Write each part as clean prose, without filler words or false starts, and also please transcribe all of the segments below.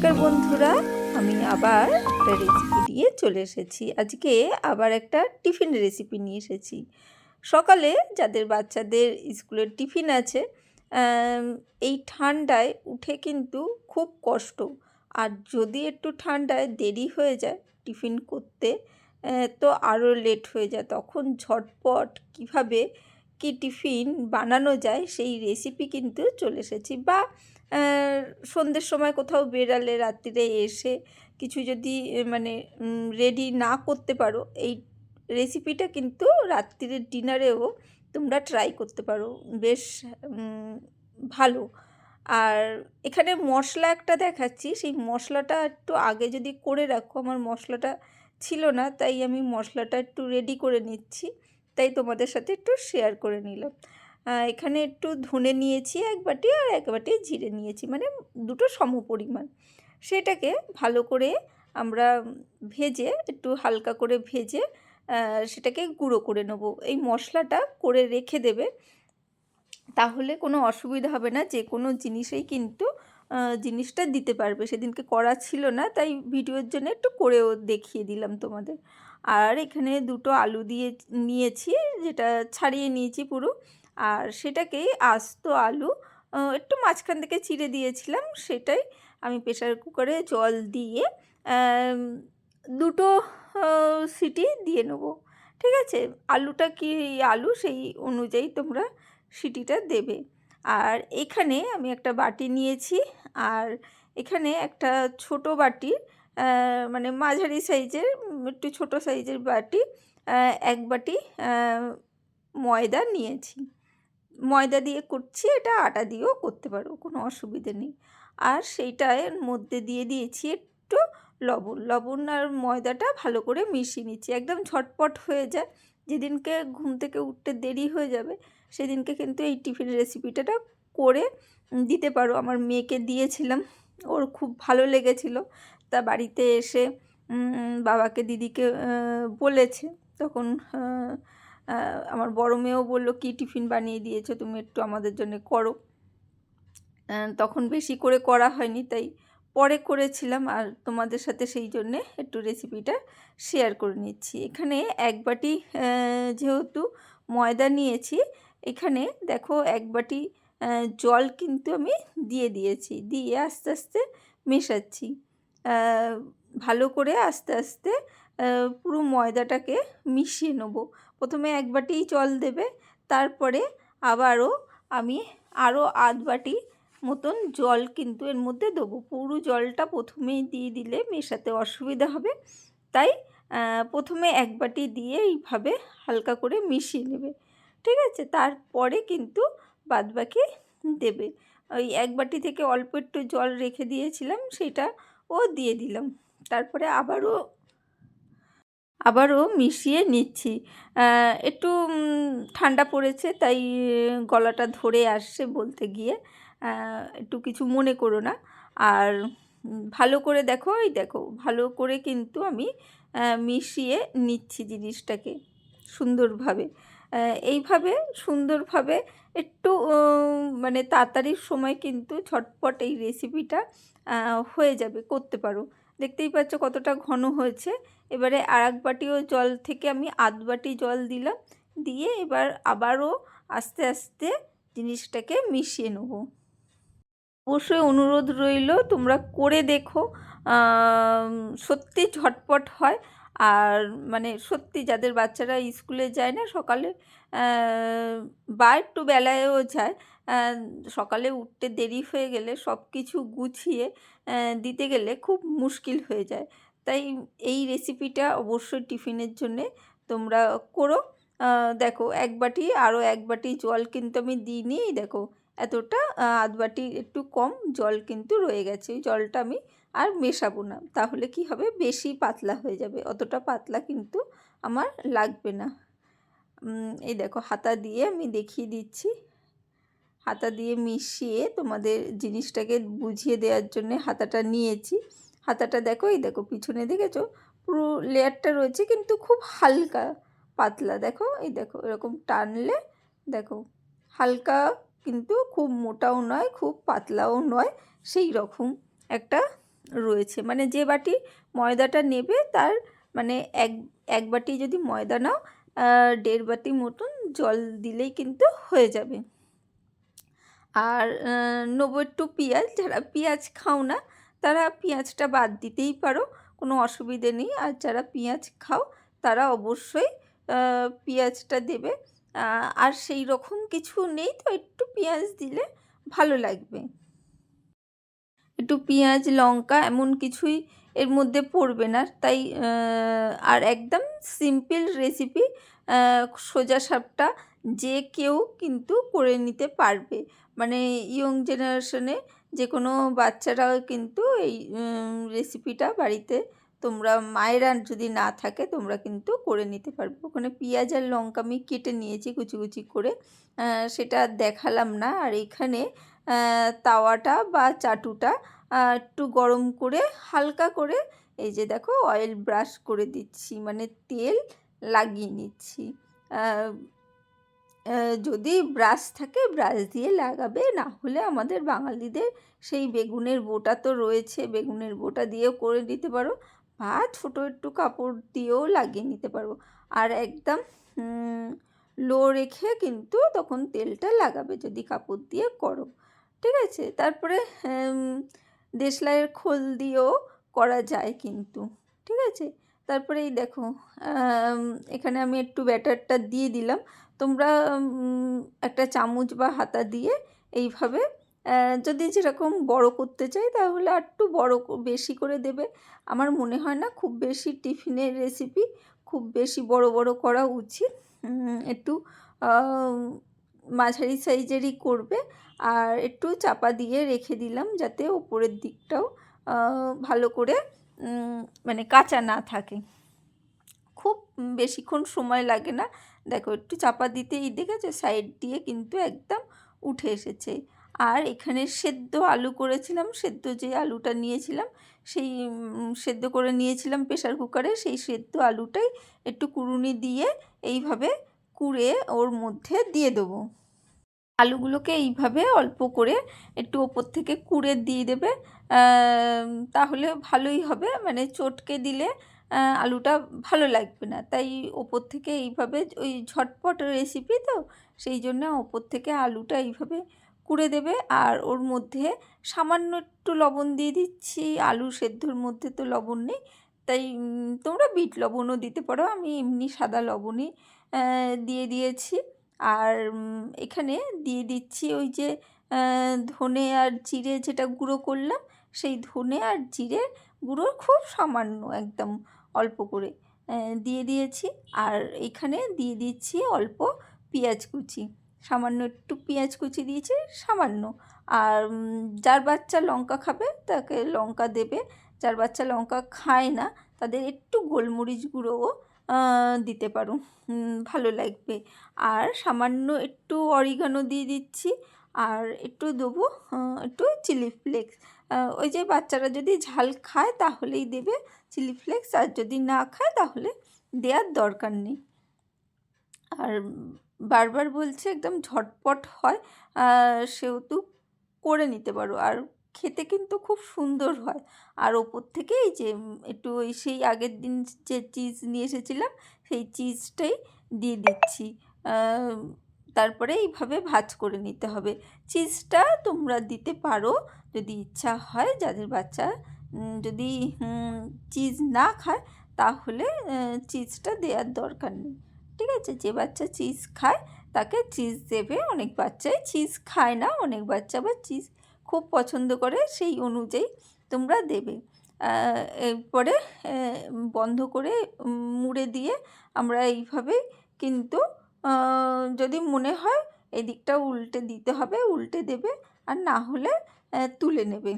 নমস্কার বন্ধুরা, আমি আবার একটা রেসিপি নিয়ে চলে এসেছি। আজকে আবার একটা টিফিন রেসিপি নিয়ে এসেছি। সকালে যাদের বাচ্চাদের স্কুলের টিফিন আছে, এই ঠান্ডায় উঠে কিন্তু খুব কষ্ট। আর যদি একটু ঠান্ডায় দেরি হয়ে যায় টিফিন করতে, তো আরও লেট হয়ে যায়। তখন ঝটপট কীভাবে কি টিফিন বানানো যায় সেই রেসিপি কিন্তু চলে এসেছি। বা সন্ধ্যের সময় কোথাও বেরালে রাত্রিরে এসে কিছু যদি মানে রেডি না করতে পারো, এই রেসিপিটা কিন্তু রাত্রিরের ডিনারেও তোমরা ট্রাই করতে পারো। বেশ ভালো। আর এখানে মশলা একটা দেখাচ্ছি, সেই মশলাটা একটু আগে যদি করে রাখো, আমার মশলাটা ছিল না তাই আমি মশলাটা একটু রেডি করে নিচ্ছি, তাই তোমাদের সাথে একটু শেয়ার করে নিলাম। এখানে একটু ধনে নিয়েছি এক বাটি, আর এক বাটি জিরে নিয়েছি, মানে দুটো সমপরিমাণ। সেটাকে ভালো করে আমরা ভেজে, একটু হালকা করে ভেজে সেটাকে গুঁড়ো করে নেব। এই মশলাটা করে রেখে দেবে, তাহলে কোনো অসুবিধা হবে না, যে কোনো জিনিসেই কিন্তু জিনিসটা দিতে পারবে। সেদিনকে করা ছিল না তাই ভিডিওর জন্য একটু করেও দেখিয়ে দিলাম তোমাদের। আর এখানে দুটো আলু নিয়েছি, যেটা ছাড়িয়ে নিয়েছি পুরো। আর সেটাকেই আস্ত আলু একটু মাঝখান থেকে চিড়ে দিয়েছিলাম, সেটাই আমি প্রেসার কুকারে জল দিয়ে দুটো সিটি দিয়ে নেব। ঠিক আছে, আলুটা কি আলু সেই অনুযায়ী তোমরা সিটিটা দেবে। আর এখানে আমি একটা বাটি নিয়েছি, আর এখানে একটা ছোট বাটি, মানে মাঝারি সাইজের, একটু ছোট সাইজের বাটি, এক বাটি ময়দা নিয়েছি। ময়দা দিয়ে করছি, এটা আটা দিয়েও করতে পারো, কোনো অসুবিধে নেই। আর সেইটার মধ্যে দিয়ে দিয়েছি একটু লবণ আর ময়দাটা ভালো করে মিশিয়ে নিচ্ছি। একদম ঝটপট হয়ে যায়, যেদিনকে ঘুম থেকে উঠতে দেরি হয়ে যাবে সেদিনকে কিন্তু এই টিফিন রেসিপিটা করে দিতে পারো। আমার মেয়েকে দিয়েছিলাম, ওর খুব ভালো লেগেছিল। তা বাড়িতে এসে বাবাকে দিদিকে বলেছে, তখন আমার বড় মেয়েও বললো, কী টিফিন বানিয়ে দিয়েছো তুমি, একটু আমাদের জন্য করো। তখন বেশি করে করা হয়নি, তাই পরে করেছিলাম, আর তোমাদের সাথে সেই জন্যে একটু রেসিপিটা শেয়ার করে নিচ্ছি। এখানে এক বাটি যেহেতু ময়দা নিয়েছি, এখানে দেখো এক বাটি জল কিন্তু আমি দিয়ে দিয়েছি, দিয়ে আস্তে আস্তে মেশাচ্ছি ভালো করে। আস্তে আস্তে পুরো ময়দাটাকে মিশিয়ে নেব। প্রথমে এক বাটি জল দেবে, তারপরে আবারও আমি আরও আধ বাটি মতন জল কিন্তু এর মধ্যে দেবো। পুরো জলটা প্রথমেই দিয়ে দিলে মেশাতে অসুবিধা হবে, তাই প্রথমে এক বাটি দিয়ে এইভাবে হালকা করে মিশিয়ে নেবে। ঠিক আছে, তারপরে কিন্তু বাদবাকি দেবে। ওই এক বাটি থেকে অল্প একটু জল রেখে দিয়েছিলাম, সেটা দিয়ে দিলাম। তারপরে আবারও মিশিয়ে নিচ্ছি। একটু ঠান্ডা পড়েছে তাই গলাটা ধরে আসছে বলতে গিয়ে, একটু কিছু মনে করো না। আর ভালো করে দেখো, এই দেখো ভালো করে কিন্তু আমি মিশিয়ে নিচ্ছি জিনিসটাকে সুন্দরভাবে। এইভাবে সুন্দরভাবে একটু মানে তাড়াতাড়ির সময় কিন্তু ঝটপট এই রেসিপিটা হয়ে যাবে, করতে পারো। দেখতেই পাচ্ছ কতটা ঘন হয়েছে। এবারে আর এক বাটিও জল থেকে আমি আধ বাটি জল দিলাম, দিয়ে এবার আবারও আস্তে আস্তে জিনিসটাকে মিশিয়ে নেব। অবশ্যই অনুরোধ রইল, তোমরা করে দেখো, সত্যি ঝটপট হয়। আর মানে সত্যি যাদের বাচ্চারা স্কুলে যায় না সকালে, বা একটু বেলায়ও যায়, সকালে উঠতে দেরি হয়ে গেলে সব কিছু গুছিয়ে দিতে গেলে খুব মুশকিল হয়ে যায়। তাই এই রেসিপিটা অবশ্যই টিফিনের জন্যে তোমরা করো। দেখো এক বাটি, আরও এক বাটি জল কিন্তু আমি দিইনি, দেখো এতটা, আধ বাটি একটু কম জল কিন্তু রয়ে গেছে। ওই জলটা আমি আর মেশাবো না, তাহলে কি হবে, বেশি পাতলা হয়ে যাবে। অতটা পাতলা কিন্তু আমার লাগবে না। এই দেখো হাতা দিয়ে আমি দেখিয়ে দিচ্ছি, হাতা দিয়ে মিশিয়ে তোমাদের জিনিসটাকে বুঝিয়ে দেওয়ার জন্য হাতাটা নিয়েছি। হাতাটা দেখো, এই দেখো পিছনে দেখেছো পুরো লেয়ারটা রয়েছে, কিন্তু খুব হালকা পাতলা। দেখো, এই দেখো এরকম টানলে দেখো হালকা, কিন্তু খুব মোটাও নয় খুব পাতলাও নয়, সেই রকম একটা রয়েছে, মানে যে বাটি ময়দাটা নেবে তার মানে এক বাটি যদি ময়দা নাও 1.5 বাটি মতন জল দিলেই কিন্তু হয়ে যাবে। আর নেবো একটু পেঁয়াজ, যারা পেঁয়াজ খাও না তারা পেঁয়াজটা বাদ দিতেই পারো, কোনো অসুবিধে নেই। আর যারা পেঁয়াজ খাও তারা অবশ্যই পেঁয়াজটা দেবে। আর সেই রকম কিছু নেই তো একটু পেঁয়াজ দিলে ভালো লাগবে। একটু পেঁয়াজ লঙ্কা এমন কিছুই এর মধ্যে পড়বে না, তাই আর একদম সিম্পল রেসিপি, সোজা সাপটা যে কেউ কিন্তু করে নিতে পারবে, মানে ইয়ং জেনারেশনে যে কোনো বাচ্চারাও কিন্তু এই রেসিপিটা বাড়িতে তোমরা মায়েরা যদি না থাকে তোমরা কিন্তু করে নিতে পারবে। ওখানে পেঁয়াজ আর লঙ্কা আমি কেটে নিয়েছি কুচি কুচি করে, সেটা দেখালাম না। আর এখানে তাওয়াটা বা চাটুটা একটু গরম করে হালকা করে এই যে দেখো অয়েল ব্রাশ করে দিচ্ছি, মানে তেল লাগিয়ে নিচ্ছি। যদি ব্রাশ থাকে ব্রাশ দিয়ে লাগাবে, না হলে আমাদের বাঙালিদের সেই বেগুনের বোটা তো রয়েছে, বেগুনের বোটা দিয়েও করে নিতে পারো, বা ছোটো একটু কাপড় দিয়েও লাগিয়ে নিতে পারো। আর একদম লো রেখে কিন্তু তখন তেলটা লাগাবে যদি কাপড় দিয়ে করো, ঠিক আছে। তারপরে দেশলাইয়ের খোল দিয়েও করা যায় কিন্তু, ঠিক আছে। তারপরে এই দেখো এখানে আমি একটু ব্যাটারটা দিয়ে দিলাম, তোমরা একটা চামচ বা হাতা দিয়ে এইভাবে যদি যেরকম বড় করতে চাই তাহলে একটু বড় বেশি করে দেবে। আমার মনে হয় না খুব বেশি টিফিনের রেসিপি খুব বেশি বড় বড় করা উচিত, একটু মাঝারি সাইজেরই করবে। আর একটু চাপা দিয়ে রেখে দিলাম যাতে ওপরের দিকটাও ভালো করে মানে কাঁচা না থাকে, খুব বেশিক্ষণ সময় লাগে না। দেখো একটু চাপা দিতেই দেখেছো সাইড দিয়ে কিন্তু একদম উঠে এসেছে। আর এখানে সেদ্ধ আলু করেছিলাম, সেদ্ধ যে আলুটা নিয়েছিলাম সেই সেদ্ধ করে নিয়েছিলাম প্রেশার কুকারে, সেই সেদ্ধ আলুটাই একটু কুড়ুনি দিয়ে এইভাবে কুড়ে ওর মধ্যে দিয়ে দেবো। আলুগুলোকে এইভাবে অল্প করে একটু ওপর থেকে কুড়ে দিয়ে দেবে, তাহলে ভালোই হবে, মানে চটকে দিলে আলুটা ভালো লাগবে না। তাই ওপর থেকে এইভাবে ওই ঝটপট রেসিপি তো সেই জন্য ওপর থেকে আলুটা এইভাবে কুড়ে দেবে। আর ওর মধ্যে সামান্য একটু লবণ দিয়ে দিচ্ছি, আলু সেদ্ধর মধ্যে তো লবণ নেই, তাই তোমরা বিট লবণও দিতে পারো, আমি এমনি সাদা লবণই দিয়ে দিয়েছি। আর এখানে দিয়ে দিচ্ছি ওই যে ধনে আর জিরে যেটা গুঁড়ো করলাম, সেই ধনে আর জিরে গুঁড়ো খুব সামান্য একদম অল্প করে দিয়ে দিয়েছি। আর এখানে দিয়ে দিচ্ছি অল্প পেঁয়াজ কুচি, সামান্য একটু পেঁয়াজ কুচি দিয়েছি সামান্য। আর যার বাচ্চা লঙ্কা খাবে তাকে লঙ্কা দেবে, যার বাচ্চা লঙ্কা খায় না তাদের একটু গোলমরিচ গুঁড়োও দিতে পারো, ভালো লাগবে। আর সামান্য একটু অরিগানো দিয়ে দিচ্ছি, আর একটু দেবো একটু চিলি ফ্লেক্স। ওই যে বাচ্চারা যদি ঝাল খায় তাহলেই দেবে চিলি ফ্লেক্স, আর যদি না খায় তাহলে দেওয়ার দরকার নেই। আর বারবার বলছে একদম ঝটপট হয়, সেহেতু করে নিতে পারো, আর খেতে কিন্তু খুব সুন্দর হয়। আর ওপর থেকে এই যে একটু ওই সেই আগের দিন যে চিজ নিয়ে এসেছিলাম সেই চিজটাই দিয়ে দিচ্ছি। তারপরে এইভাবে ভাজ করে নিতে হবে। চিজটা তোমরা দিতে পারো যদি ইচ্ছা হয়, যাদের বাচ্চা যদি চিজ না খায় তাহলে চিজটা দেওয়ার দরকার নেই, ঠিক আছে। যে বাচ্চা চিজ খায় তাকে চিজ দেবে, অনেক বাচ্চাই চিজ খায় না, অনেক বাচ্চা আবার চিজ খুব পছন্দ করে, সেই অনুযায়ী তোমরা দেবে। এরপরে বন্ধ করে মুড়ে দিয়ে আমরা এইভাবে কিন্তু যদি মনে হয় এদিকটা উল্টে দিতে হবে উল্টে দেবে, আর না হলে তুলে নেবে।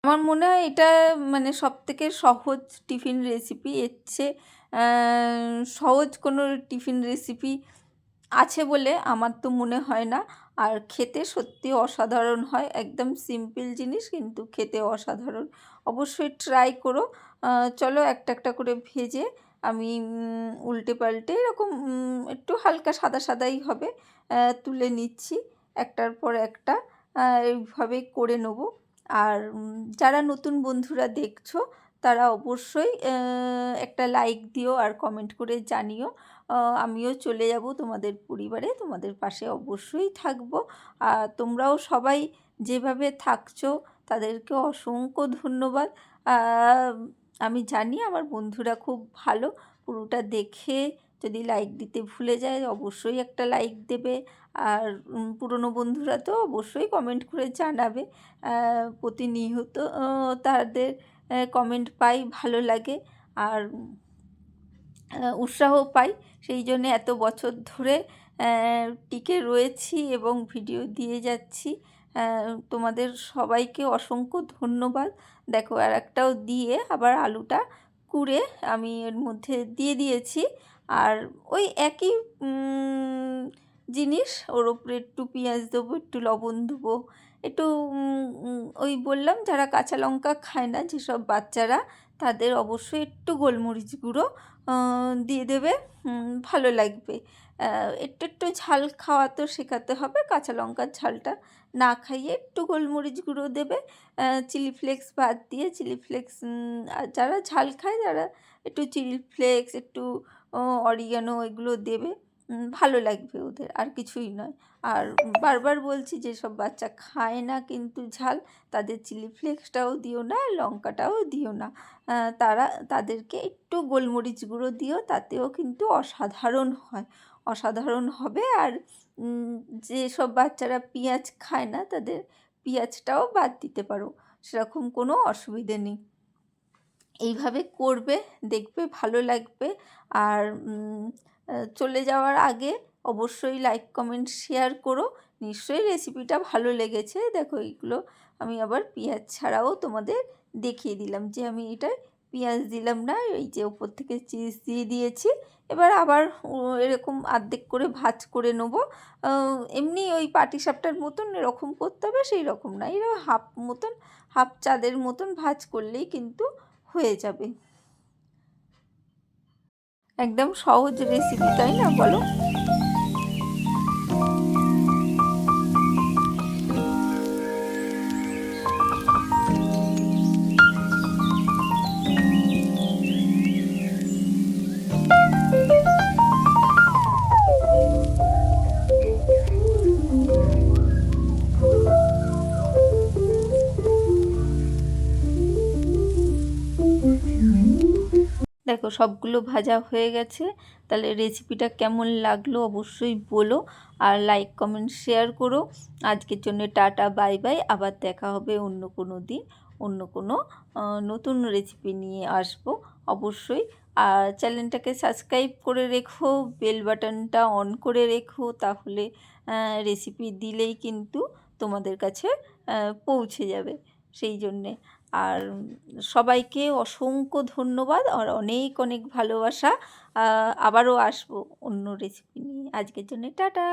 আমার মনে হয় এটা মানে সবথেকে সহজ টিফিন রেসিপি, এর চেয়ে সহজ কোনো টিফিন রেসিপি আছে বলে আমার তো মনে হয় না। আর খেতে সত্যি অসাধারণ হয়, একদম সিম্পল জিনিস কিন্তু খেতে অসাধারণ, অবশ্যই ট্রাই করো। চলো একটা একটা করে ভেজে আমি উল্টে পাল্টে এরকম একটু হালকা সাদা সাদাই হবে তুলে নিচ্ছি একটার পর একটা, এইভাবেই করে নেবো। আর যারা নতুন বন্ধুরা দেখছো তারা অবশ্যই একটা লাইক দিও আর কমেন্ট করে জানিও। আমিও চলে যাব তোমাদের পরিবারে, তোমাদের পাশে অবশ্যই থাকবো। আর তোমরাও সবাই যেভাবে থাকছো তাদেরকে অসংখ্য ধন্যবাদ। আমি জানি আমার বন্ধুরা খুব ভালো। পুরোটা দেখে যদি লাইক দিতে ভুলে যায় অবশ্যই একটা লাইক দেবে। আর পুরনো বন্ধুরা তো অবশ্যই কমেন্ট করে জানাবে। প্রতিনিয়ত তাদের কমেন্ট পাই, ভালো লাগে আর উৎসাহ পাই। সেই জন্যে এত বছর ধরে টিকে রয়েছি এবং ভিডিও দিয়ে যাচ্ছি। তোমাদের সবাইকে অসংখ্য ধন্যবাদ। দেখো আর একটাও দিয়ে আবার আলুটা কুড়ে আমি এর মধ্যে দিয়ে দিয়েছি। আর ওই একই জিনিস, ওর ওপরে একটু পেঁয়াজ দেবো, একটু লবণ দেবো, একটু ওই বললাম যারা কাঁচা লঙ্কা খায় না, যেসব বাচ্চারা, তাদের অবশ্যই একটু গোলমরিচ গুঁড়ো দিয়ে দেবে, ভালো লাগবে। একটু একটু ঝাল খাওয়া তো শেখাতে হবে, কাঁচা লঙ্কার ঝালটা না খাইয়ে একটু গোলমরিচ গুঁড়ো দেবে। চিলি ফ্লেক্স বাদ দিয়ে, চিলি ফ্লেক্স যারা ঝাল খায় তারা একটু চিলি ফ্লেক্স, একটু অরিগানো এগুলো দেবে, ভালো লাগবে ওদের, আর কিছুই নয়। আর বারবার বলছি যেসব বাচ্চা খায় না কিন্তু ঝাল, তাদের চিলি ফ্লেক্সটাও দিও না, লঙ্কাটাও দিও না। তাদেরকে একটু গোলমরিচ গুঁড়ো দিও, তাতেও কিন্তু অসাধারণ হয়, অসাধারণ হবে। আর যেসব বাচ্চারা পেঁয়াজ খায় না তাদের পেঁয়াজটাও বাদ দিতে পারো, সেরকম কোনো অসুবিধে নেই। এইভাবে করবে, দেখবে ভালো লাগবে। আর চলে যাওয়ার আগে অবশ্যই লাইক কমেন্ট শেয়ার করো। নিশ্চয়ই রেসিপিটা ভালো লেগেছে। দেখো এইগুলো আমি আবার পেঁয়াজ ছাড়াও তোমাদের দেখিয়ে দিলাম যে আমি এটায় পেঁয়াজ দিলাম না, এই যে ওপর থেকে চিজ দিয়ে দিয়েছি। এবার আবার এরকম অর্ধেক করে ভাজ করে নেবো। এমনি ওই পাটিসাপটার মতন এরকম করতে হবে সেই রকম না, এরকম হাফ মতন, হাফ চাঁদের মতন ভাজ করলেই কিন্তু হয়ে যাবে। একদম সহজ রেসিপি, তাই না বলো? দেখো সবগুলো ভাজা হয়ে গেছে। তাহলে রেসিপিটা কেমন লাগলো অবশ্যই বলো, আর লাইক কমেন্ট শেয়ার করো। আজকের জন্য টাটা, বাই বাই। আবার দেখা হবে অন্য কোনো দিন, অন্য কোনো নতুন রেসিপি নিয়ে আসবো অবশ্যই। আর চ্যানেলটাকে সাবস্ক্রাইব করে রেখো, বেল বাটনটা অন করে রেখো, তাহলে রেসিপি দিলেই কিন্তু তোমাদের কাছে পৌঁছে যাবে, সেই জন্যে। আর সবাইকে অসংখ্য ধন্যবাদ আর অনেক অনেক ভালোবাসা। আবারও আসবো অন্য রেসিপি নিয়ে। আজকের জন্য টাটা।